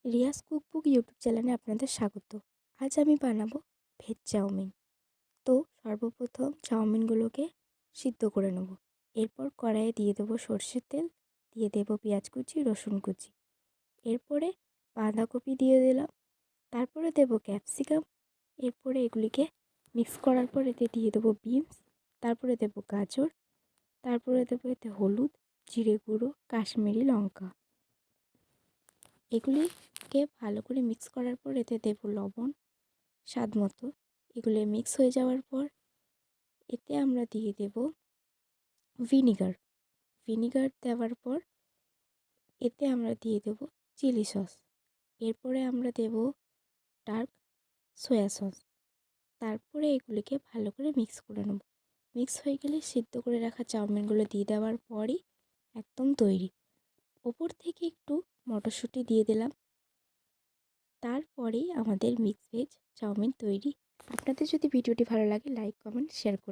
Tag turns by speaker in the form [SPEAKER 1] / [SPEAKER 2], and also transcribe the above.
[SPEAKER 1] Riaz cookbook YouTube চ্যানেলে আপনাদের স্বাগত। আজ আমি বানাবো ভেজ চাউমিন। তো সর্বপ্রথম চাউমিনগুলোকে সিদ্ধ করে নেব। এরপর কড়াইয়ে দিয়ে দেবো সর্ষের তেল, দিয়ে দেবো পেঁয়াজ কুচি, রসুন কুচি। এরপরে বাঁধাকপি দিয়ে দিলাম, তারপরে দেবো ক্যাপসিকাম। এরপরে এগুলিকে মিক্স করার পর এতে দিয়ে দেবো বিনস, তারপরে দেবো গাজর, তারপরে দেবো এতে হলুদ, জিরে গুঁড়ো, কাশ্মীরি লঙ্কা। এগুলিকে ভালো করে মিক্স করার পর এতে দেবো লবণ স্বাদ মতো। এগুলো মিক্স হয়ে যাওয়ার পর এতে আমরা দিয়ে দেব ভিনিগার। ভিনিগার দেওয়ার পর এতে আমরা দিয়ে দেব চিলি সস। এরপরে আমরা দেব ডার্ক সয়া সস। তারপরে এগুলিকে ভালো করে মিক্স করে নেব। মিক্স হয়ে গেলে সিদ্ধ করে রাখা চাউমিনগুলো দিয়ে দেওয়ার পরই একদম তৈরি। ওপর থেকে একটু মটরশুঁটি দিয়ে দিলাম, তারপরেই আমাদের মিক্স ভেজ চাউমিন তৈরি। আপনাদের যদি ভিডিওটি ভালো লাগে লাইক, কমেন্ট, শেয়ার করুন।